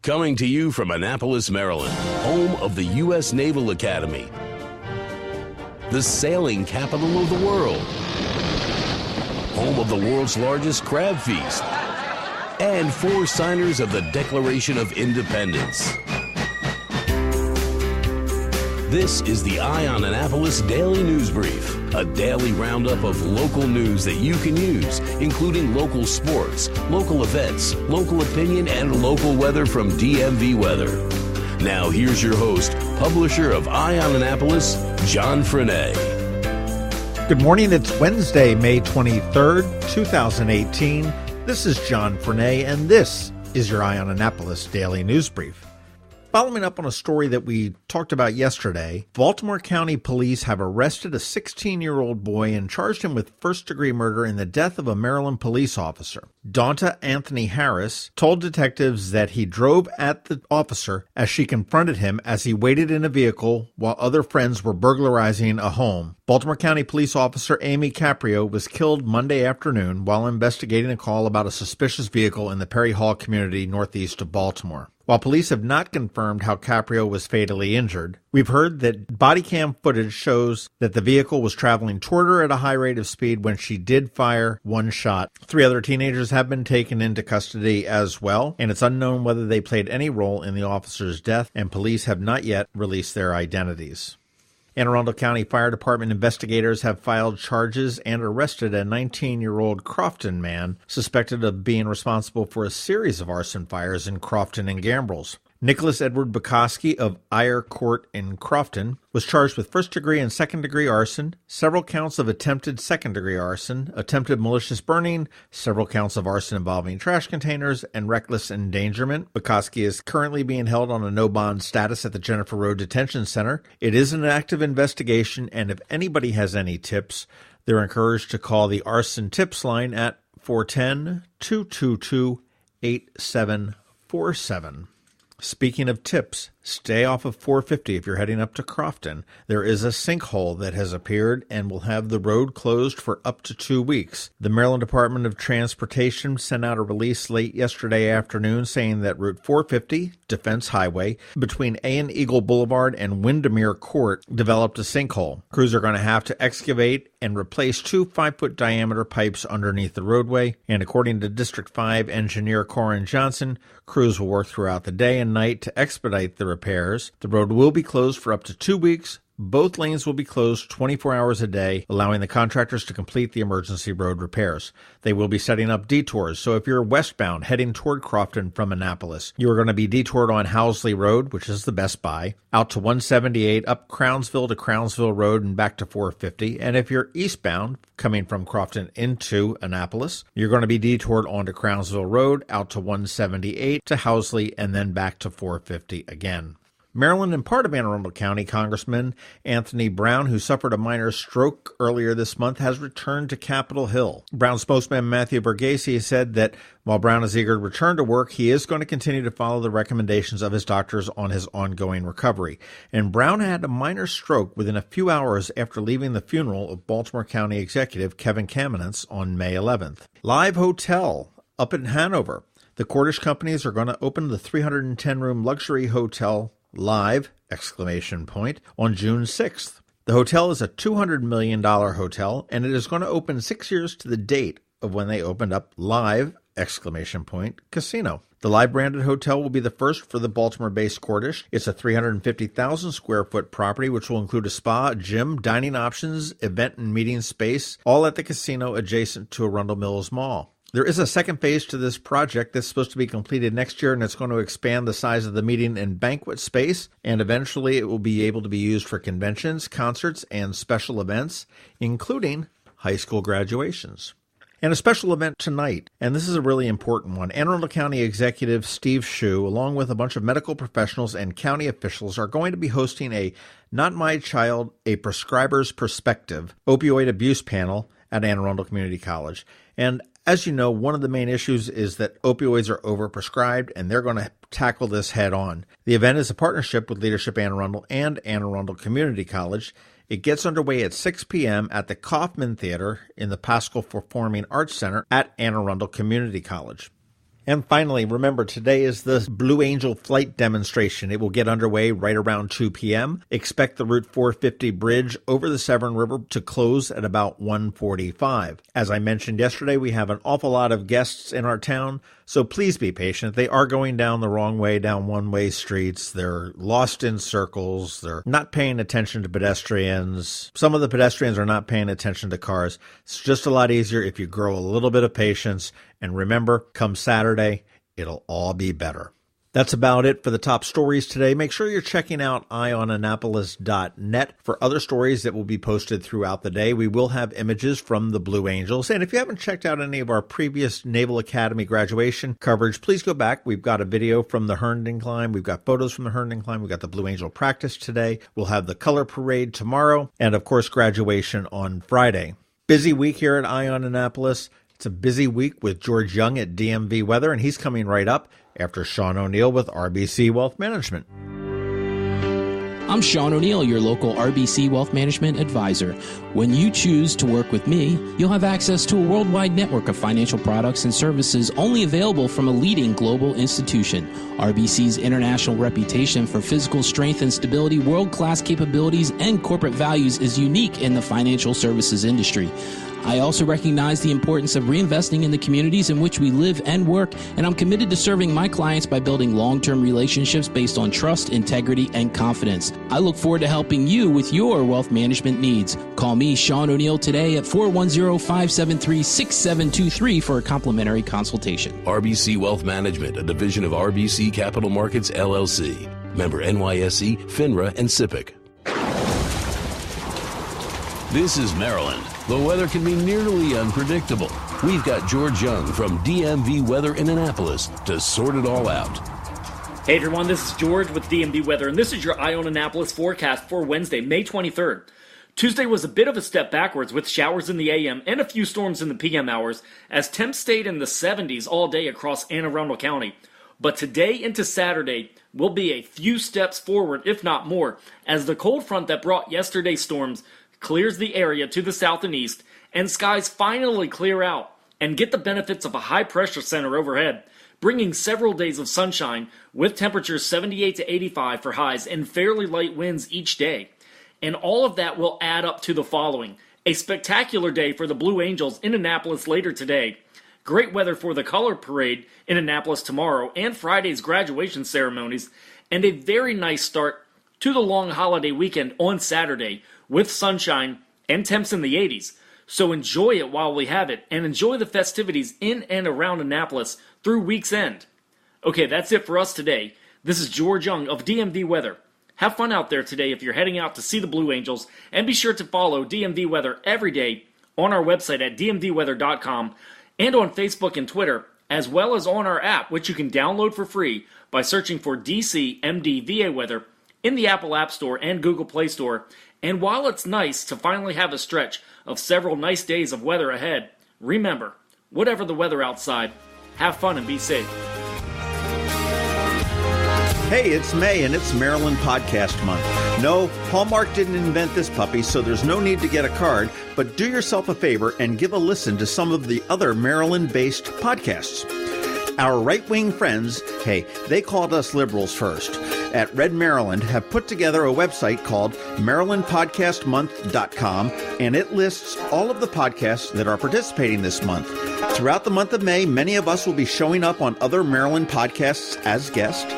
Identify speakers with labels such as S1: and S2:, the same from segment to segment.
S1: Coming to you from Annapolis, Maryland, home of the U.S. Naval Academy, the sailing capital of the world, home of the world's largest crab feast, and 4 signers of the Declaration of Independence. This is the Eye on Annapolis Daily News Brief, a daily roundup of local news that you can use, including local sports, local events, local opinion, and local weather from DMV Weather. Now here's your host, publisher of Eye on Annapolis, John Frenaye.
S2: Good morning. It's Wednesday, May 23rd, 2018. This is John Frenaye, and this is your Eye on Annapolis Daily News Brief. Following up on a story that we talked about yesterday, Baltimore County police have arrested a 16-year-old boy and charged him with first-degree murder in the death of a Maryland police officer. Donta Anthony Harris told detectives that he drove at the officer as she confronted him as he waited in a vehicle while other friends were burglarizing a home. Baltimore County police officer Amy Caprio was killed Monday afternoon while investigating a call about a suspicious vehicle in the Perry Hall community northeast of Baltimore. While police have not confirmed how Caprio was fatally injured, we've heard that body cam footage shows that the vehicle was traveling toward her at a high rate of speed when she did fire one shot. 3 other teenagers have been taken into custody as well, and it's unknown whether they played any role in the officer's death, and police have not yet released their identities. Anne Arundel County Fire Department investigators have filed charges and arrested a 19-year-old Crofton man suspected of being responsible for a series of arson fires in Crofton and Gambrills. Nicholas Edward Bukowski of Eyre Court in Crofton was charged with first-degree and second-degree arson, several counts of attempted second-degree arson, attempted malicious burning, several counts of arson involving trash containers, and reckless endangerment. Bukowski is currently being held on a no-bond status at the Jennifer Road Detention Center. It is an active investigation, and if anybody has any tips, they're encouraged to call the arson tips line at 410-222-8747. Speaking of tips, stay off of 450 if you're heading up to Crofton. There is a sinkhole that has appeared and will have the road closed for up to 2 weeks. The Maryland Department of Transportation sent out a release late yesterday afternoon saying that Route 450, Defense Highway, between AACoFD Boulevard and Windermere Court developed a sinkhole. Crews are going to have to excavate and replace 2 5-foot diameter pipes underneath the roadway, and according to District 5 engineer Corin Johnson, crews will work throughout the day and night to expedite the repairs. The road will be closed for up to 2 weeks. Both lanes will be closed 24 hours a day, allowing the contractors to complete the emergency road repairs. They will be setting up detours, so if you're westbound heading toward Crofton from Annapolis, you are going to be detoured on Housley Road, which is the Best Buy, out to 178, up Crownsville to Crownsville Road and back to 450. And if you're eastbound, coming from Crofton into Annapolis, you're going to be detoured onto Crownsville Road, out to 178 to Housley, and then back to 450 again. Maryland and part of Anne Arundel County Congressman Congressman Brown, who suffered a minor stroke earlier this month, has returned to Capitol Hill. Brown spokesman Matthew Borghese said that while Brown is eager to return to work, he is going to continue to follow the recommendations of his doctors on his ongoing recovery. And Brown had a minor stroke within a few hours after leaving the funeral of Baltimore County Executive Kevin Kamenetz on May 11th. Live Hotel up in Hanover. The Cordish companies are going to open the 310-room luxury hotel Live! On June 6th. The hotel is a $200 million hotel, and it is going to open 6 years to the date of when they opened up Live! Casino. The Live branded hotel will be the first for the Baltimore-based Cordish. It's a 350,000 square foot property, which will include a spa, gym, dining options, event and meeting space, all at the casino adjacent to Arundel Mills Mall. There is a second phase to this project that's supposed to be completed next year, and it's going to expand the size of the meeting and banquet space, and eventually it will be able to be used for conventions, concerts, and special events, including high school graduations. And a special event tonight, and this is a really important one. Anne Arundel County Executive Steve Shue, along with a bunch of medical professionals and county officials, are going to be hosting a Not My Child, a Prescriber's Perspective opioid abuse panel at Anne Arundel Community College. And as you know, one of the main issues is that opioids are overprescribed, and they're going to tackle this head on. The event is a partnership with Leadership Anne Arundel and Anne Arundel Community College. It gets underway at 6 p.m. at the Kaufman Theater in the Paschal Performing Arts Center at Anne Arundel Community College. And finally, remember, today is the Blue Angel flight demonstration. It will get underway right around 2 p.m. Expect the Route 450 bridge over the Severn River to close at about 1:45. As I mentioned yesterday, we have an awful lot of guests in our town, so please be patient. They are going down the wrong way, down one-way streets. They're lost in circles. They're not paying attention to pedestrians. Some of the pedestrians are not paying attention to cars. It's just a lot easier if you grow a little bit of patience. And remember, come Saturday, it'll all be better. That's about it for the top stories today. Make sure you're checking out eyeonannapolis.net for other stories that will be posted throughout the day. We will have images from the Blue Angels. And if you haven't checked out any of our previous Naval Academy graduation coverage, please go back. We've got a video from the Herndon Climb. We've got photos from the Herndon Climb. We've got the Blue Angel practice today. We'll have the color parade tomorrow. And, of course, graduation on Friday. Busy week here at Eye on Annapolis. It's a busy week with George Young at DMV Weather, and he's coming right up after Sean O'Neill with RBC Wealth Management.
S3: I'm Sean O'Neill, your local RBC Wealth Management advisor. When you choose to work with me, you'll have access to a worldwide network of financial products and services only available from a leading global institution. RBC's international reputation for physical strength and stability, world-class capabilities, and corporate values is unique in the financial services industry. I also recognize the importance of reinvesting in the communities in which we live and work, and I'm committed to serving my clients by building long-term relationships based on trust, integrity, and confidence. I look forward to helping you with your wealth management needs. Call me, Sean O'Neill, today at 410-573-6723 for a complimentary consultation.
S1: RBC Wealth Management, a division of RBC Capital Markets, LLC. Member NYSE, FINRA, and SIPC. This is Maryland. The weather can be nearly unpredictable. We've got George Young from DMV Weather in Annapolis to sort it all out.
S4: Hey everyone, this is George with DMV Weather, and this is your Eye on Annapolis forecast for Wednesday, May 23rd. Tuesday was a bit of a step backwards with showers in the AM and a few storms in the PM hours as temps stayed in the 70s all day across Anne Arundel County. But today into Saturday will be a few steps forward, if not more, as the cold front that brought yesterday's storms clears the area to the south and east, and skies finally clear out and get the benefits of a high-pressure center overhead, bringing several days of sunshine with temperatures 78 to 85 for highs and fairly light winds each day. And all of that will add up to the following: a spectacular day for the Blue Angels in Annapolis later today, great weather for the color parade in Annapolis tomorrow and Friday's graduation ceremonies, and a very nice start to the long holiday weekend on Saturday with sunshine and temps in the 80s. So enjoy it while we have it, and enjoy the festivities in and around Annapolis through week's end. Okay, that's it for us today. This is George Young of DMV Weather. Have fun out there today if you're heading out to see the Blue Angels, and be sure to follow DMV Weather every day on our website at dmvweather.com and on Facebook and Twitter, as well as on our app, which you can download for free by searching for DCMDVA Weather in the Apple App Store and Google Play Store. And while it's nice to finally have a stretch of several nice days of weather ahead, remember, whatever the weather outside, have fun and be safe.
S2: Hey, it's May, and it's Maryland Podcast Month. No, Hallmark didn't invent this puppy, so there's no need to get a card, but do yourself a favor and give a listen to some of the other Maryland-based podcasts. Our right-wing friends, hey, they called us liberals first, at Red Maryland have put together a website called MarylandPodcastMonth.com, and it lists all of the podcasts that are participating this month. Throughout the month of May, many of us will be showing up on other Maryland podcasts as guests,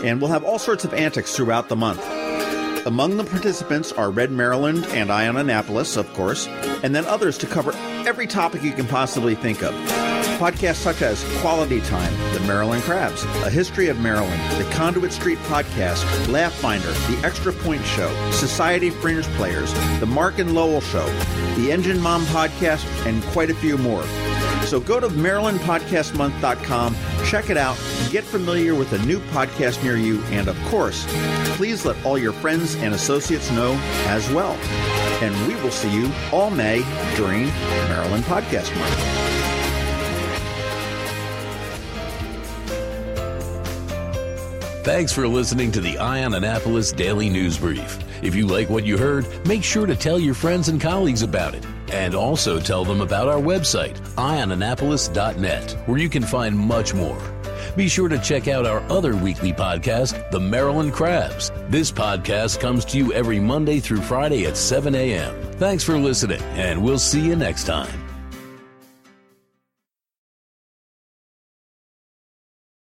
S2: and we'll have all sorts of antics throughout the month. Among the participants are Red Maryland and Eye on Annapolis, of course, and then others to cover every topic you can possibly think of. Podcasts such as Quality Time, The Maryland Crabs, A History of Maryland, The Conduit Street Podcast, Laugh Finder, The Extra Point Show, Society Fringe Players, The Mark and Lowell Show, The Engine Mom Podcast, and quite a few more. So go to MarylandPodcastMonth.com, check it out, get familiar with a new podcast near you, and of course, please let all your friends and associates know as well. And we will see you all May during Maryland Podcast Month.
S1: Thanks for listening to the Eye on Annapolis Daily News Brief. If you like what you heard, make sure to tell your friends and colleagues about it. And also tell them about our website, eyeonannapolis.net, where you can find much more. Be sure to check out our other weekly podcast, The Maryland Crabs. This podcast comes to you every Monday through Friday at 7 a.m. Thanks for listening, and we'll see you next time.